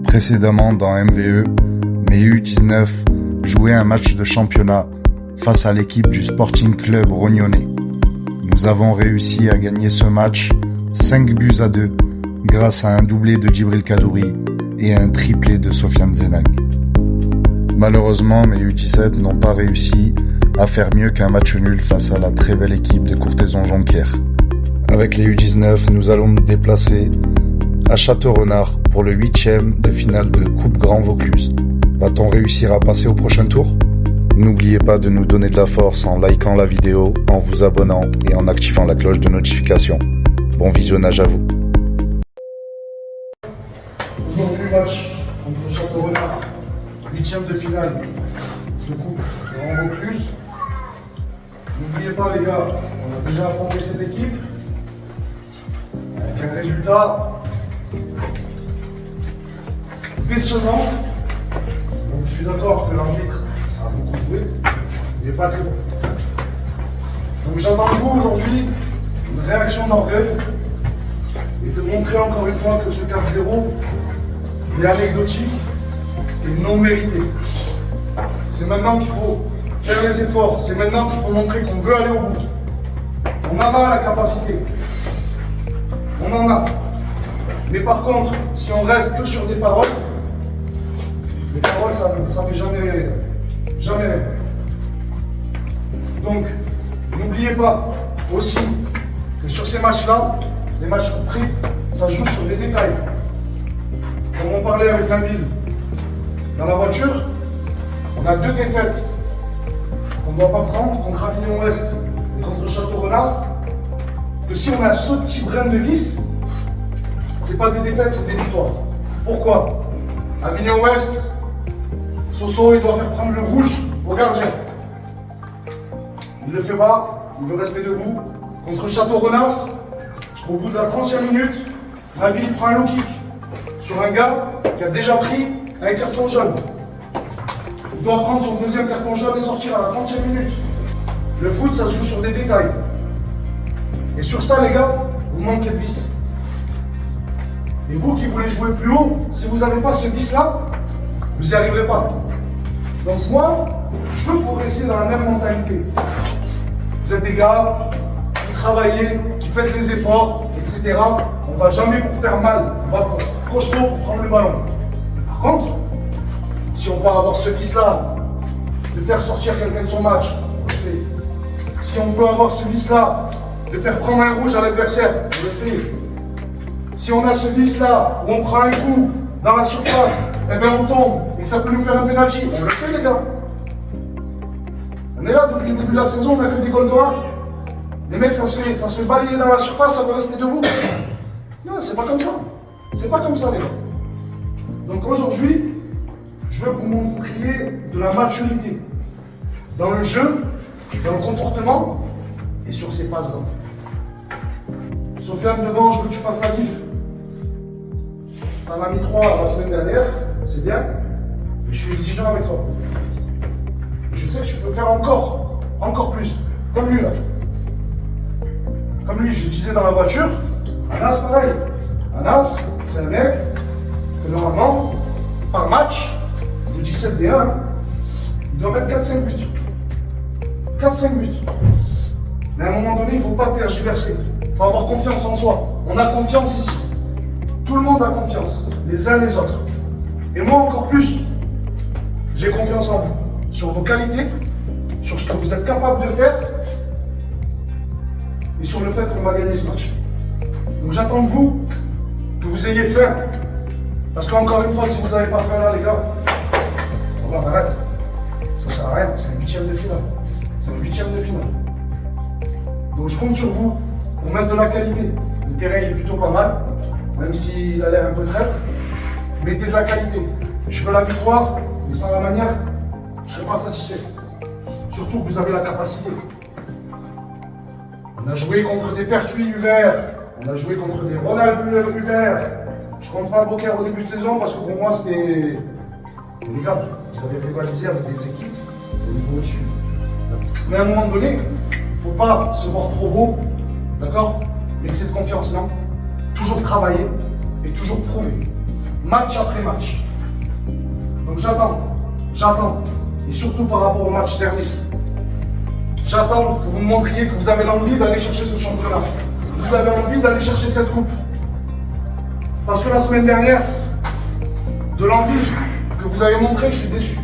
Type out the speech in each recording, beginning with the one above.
Précédemment dans MVE, mes U19 jouaient un match de championnat face à l'équipe du Sporting Club Rognonnais. Nous avons réussi à gagner ce match 5-2 grâce à un doublé de Djibril Kadouri et un triplé de Sofiane Zenag. Malheureusement, mes U17 n'ont pas réussi à faire mieux qu'un match nul face à la très belle équipe de Courthézon-Jonquière. Avec les U19, nous allons nous déplacer à Château-Renard pour le 8e de finale de Coupe Grand Vaucluse. Va-t-on réussir à passer au prochain tour? N'oubliez pas de nous donner de la force en likant la vidéo, en vous abonnant et en activant la cloche de notification. Bon visionnage à vous. Aujourd'hui, match contre Château-Renard, 8e de finale de Coupe Grand Vaucluse. N'oubliez pas les gars, on a déjà affronté cette équipe avec un résultat décevant. Donc je suis d'accord que l'arbitre a beaucoup joué, mais pas que bon. Donc j'attends de vous aujourd'hui une réaction d'orgueil et de montrer encore une fois que ce 4-0 est anecdotique et non mérité. C'est maintenant qu'il faut faire les efforts, c'est maintenant qu'il faut montrer qu'on veut aller au bout. On en a la capacité. On en a. Mais par contre, si on reste que sur des paroles, les paroles, ça ne fait jamais rêver. Jamais rêver. Donc, n'oubliez pas aussi que sur ces matchs-là, les matchs pris, ça joue sur des détails. Comme on parlait avec Nabil dans la voiture, on a 2 défaites qu'on ne doit pas prendre contre Avignon-Ouest et contre Château-Renard. Que si on a ce petit brin de vis, c'est pas des défaites, c'est des victoires. Pourquoi? Avignon-Ouest, Soso, il doit faire prendre le rouge au gardien. Il ne le fait pas, il veut rester debout. Contre Château-Renard, au bout de la 30e minute, Nabil prend un low kick sur un gars qui a déjà pris un carton jaune. Il doit prendre son 2e carton jaune et sortir à la 30e minute. Le foot, ça se joue sur des détails. Et sur ça, les gars, vous manquez de vis. Et vous qui voulez jouer plus haut, si vous n'avez pas ce vis-là, vous n'y arriverez pas. Donc moi, je veux que vous restiez dans la même mentalité. Vous êtes des gars qui travaillez, qui faites les efforts, etc. On ne va jamais pour faire mal, on va pour costaud pour prendre le ballon. Par contre, si on peut avoir ce vice-là, de faire sortir quelqu'un de son match, on le fait. Si on peut avoir ce vice-là, de faire prendre un rouge à l'adversaire, on le fait. Si on a ce vice-là, où on prend un coup dans la surface, eh bien on tombe, et ça peut nous faire un penalty, on le fait les gars. On est là depuis le début de la saison, on n'a que des goals noirs. Les mecs, ça se fait balayer dans la surface, ça peut rester debout. Non, c'est pas comme ça. C'est pas comme ça les gars. Donc aujourd'hui, je veux que vous montriez de la maturité dans le jeu, dans le comportement et sur ces phases-là. Sofiane, devant, je veux que tu fasses la diff. T'en as mis 3 la semaine dernière, c'est bien, mais je suis exigeant avec toi. Je sais que tu peux faire encore plus, comme lui là. Comme lui, je disais dans la voiture, Anas pareil. Anas, c'est un mec que normalement, par match, de 17 D1, il doit mettre 4-5 buts. 4-5 buts. Mais à un moment donné, il ne faut pas tergiverser. Il faut avoir confiance en soi. On a confiance ici. Tout le monde a confiance, les uns les autres. Et moi encore plus, j'ai confiance en vous. Sur vos qualités, sur ce que vous êtes capable de faire, et sur le fait qu'on va gagner ce match. Donc j'attends de vous que vous ayez faim. Parce qu'encore une fois, si vous n'avez pas faim là, les gars, on arrête. Ça sert à rien, c'est le 8e de finale. C'est le 8e de finale. Donc je compte sur vous pour mettre de la qualité. Le terrain est plutôt pas mal, même s'il a l'air un peu traître. Mettez de la qualité. Je veux la victoire, mais sans la manière, je ne serai pas satisfait. Surtout que vous avez la capacité. On a joué contre des Pertuis Uvert, on a joué contre des Ronald Uvert. Je compte pas Beaucaire au début de saison parce que pour moi c'était. Les gars, vous avez rivalisé avec des équipes au niveau au-dessus. Mais à un moment donné, il ne faut pas se voir trop beau, d'accord? Excès de confiance, non. Toujours travailler et toujours prouver. match après match. Donc j'attends, et surtout par rapport au match dernier, j'attends que vous me montriez que vous avez l'envie d'aller chercher ce championnat, vous avez envie d'aller chercher cette coupe. Parce que la semaine dernière, de l'envie que vous avez montré, je suis déçu.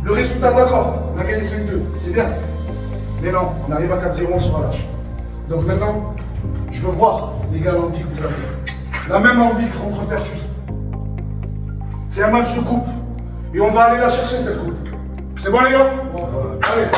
Le résultat, d'accord, on a gagné 5-2, c'est bien. Mais non, on arrive à 4-0, on sera lâche. Donc maintenant, je veux voir, les gars, l'envie que vous avez. La même envie que contre Pertuis. C'est un match de coupe. Et on va aller la chercher, cette coupe. C'est bon, les gars? Allez.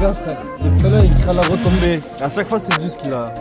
Regarde frère, depuis tout à l'heure il craint la retombée. Et à chaque fois c'est juste qu'il a.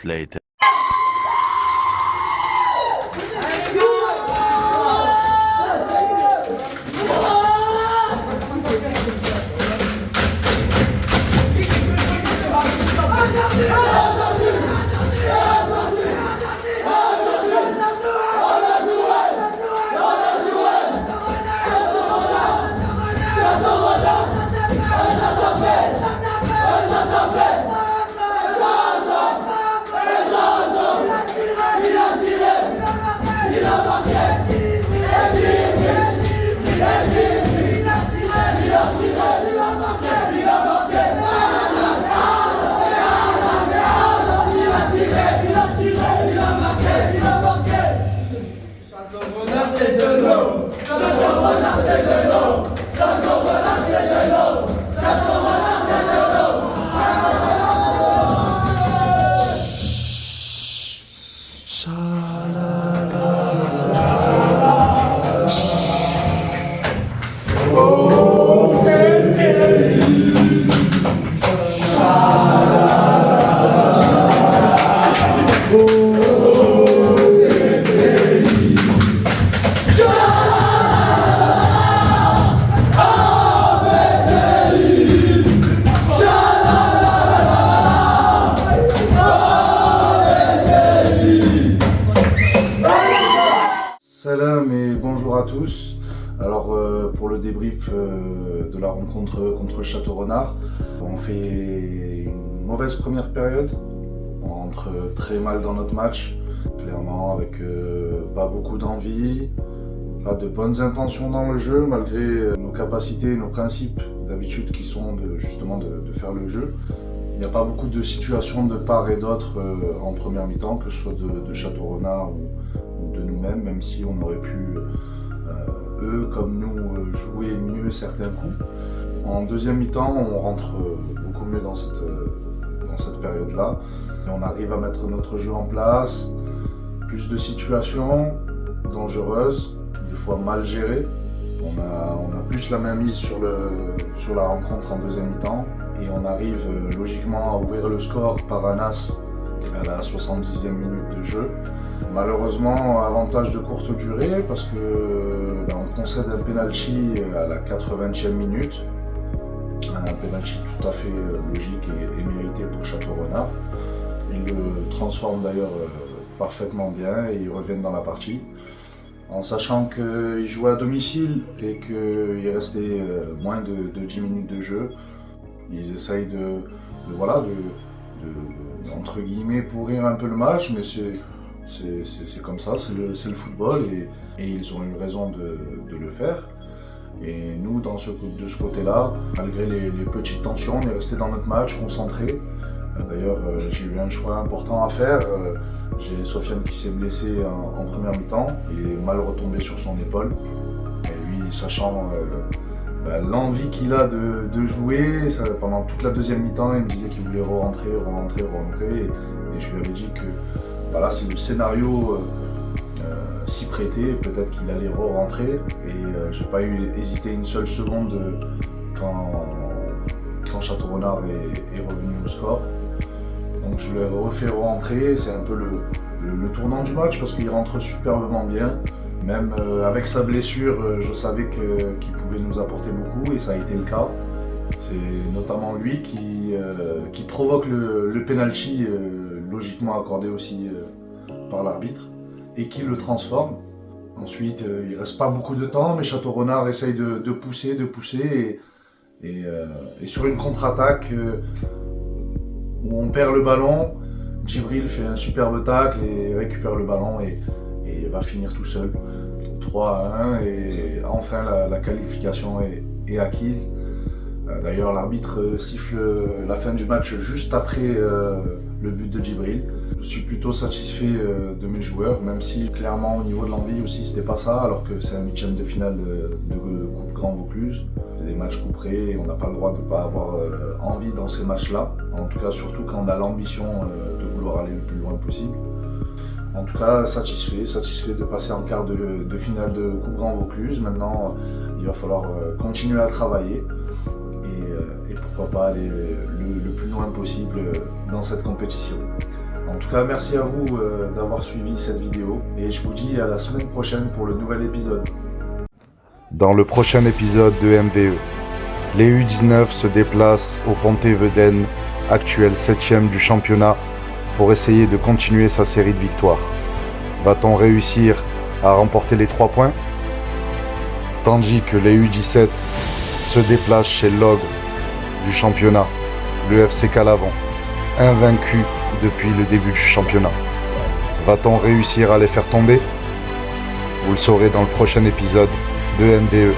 moments later. Salam et bonjour à tous. Alors pour le débrief de la rencontre contre Château-Renard, on fait une mauvaise première période. On rentre très mal dans notre match, clairement avec pas beaucoup d'envie, pas de bonnes intentions dans le jeu malgré nos capacités, nos principes d'habitude qui sont justement de faire le jeu. Il n'y a pas beaucoup de situations de part et d'autre en première mi-temps, que ce soit de Château-Renard ou de nous-mêmes, même si on aurait pu, eux comme nous, jouer mieux certains coups. En deuxième mi-temps, on rentre beaucoup mieux dans cette période-là. On arrive à mettre notre jeu en place, plus de situations dangereuses, des fois mal gérées. On a plus la main mise sur la rencontre en deuxième mi-temps. Et on arrive logiquement à ouvrir le score par un as à la 70e minute de jeu. Malheureusement, avantage de courte durée parce que on concède un penalty à la 80e minute. Un penalty tout à fait logique et mérité pour Château-Renard. Ils le transforment d'ailleurs parfaitement bien et ils reviennent dans la partie. En sachant qu'ils jouaient à domicile et qu'il restait moins de 10 minutes de jeu. Ils essayent de entre guillemets pourrir un peu le match, mais c'est comme ça, c'est le football et ils ont eu raison de le faire. Et nous, de ce côté-là, malgré les petites tensions, on est resté dans notre match, concentré. D'ailleurs, j'ai eu un choix important à faire. J'ai Sofiane qui s'est blessé en première mi-temps, il est mal retombé sur son épaule. Et lui, sachant l'envie qu'il a de jouer, pendant toute la deuxième mi-temps, il me disait qu'il voulait re-rentrer. Et je lui avais dit que voilà, si le scénario s'y prêtait, peut-être qu'il allait re-rentrer. Et j'ai pas hésité une seule seconde quand Château-Renard est revenu au score. Donc je l'ai refait re-rentrer, c'est un peu le tournant du match parce qu'il rentre superbement bien. Même avec sa blessure, je savais qu'il pouvait nous apporter beaucoup et ça a été le cas. C'est notamment lui qui provoque le penalty logiquement accordé aussi par l'arbitre et qui le transforme. Ensuite, il reste pas beaucoup de temps, mais Château-Renard essaye de pousser et sur une contre-attaque où on perd le ballon, Djibril fait un superbe tacle et récupère le ballon et va finir tout seul. 3-1 et enfin la qualification est acquise. D'ailleurs l'arbitre siffle la fin du match juste après le but de Djibril. Je suis plutôt satisfait de mes joueurs, même si clairement au niveau de l'envie aussi c'était pas ça, alors que c'est un 8e de finale de Coupe Grand Vaucluse. C'est des matchs couperés et on n'a pas le droit de ne pas avoir envie dans ces matchs-là. En tout cas surtout quand on a l'ambition de vouloir aller le plus loin possible. En tout cas, satisfait de passer en quart de finale de Coupe Grand Vaucluse. Maintenant, il va falloir continuer à travailler et pourquoi pas aller le plus loin possible dans cette compétition. En tout cas, merci à vous d'avoir suivi cette vidéo et je vous dis à la semaine prochaine pour le nouvel épisode. Dans le prochain épisode de MVE, les U19 se déplacent au Pontevedène, actuel 7e du championnat, pour essayer de continuer sa série de victoires. Va-t-on réussir à remporter les 3 points? Tandis que les U17 se déplacent chez l'ogre du championnat, le FC Calavon, invaincu depuis le début du championnat. Va-t-on réussir à les faire tomber? Vous le saurez dans le prochain épisode de MVE.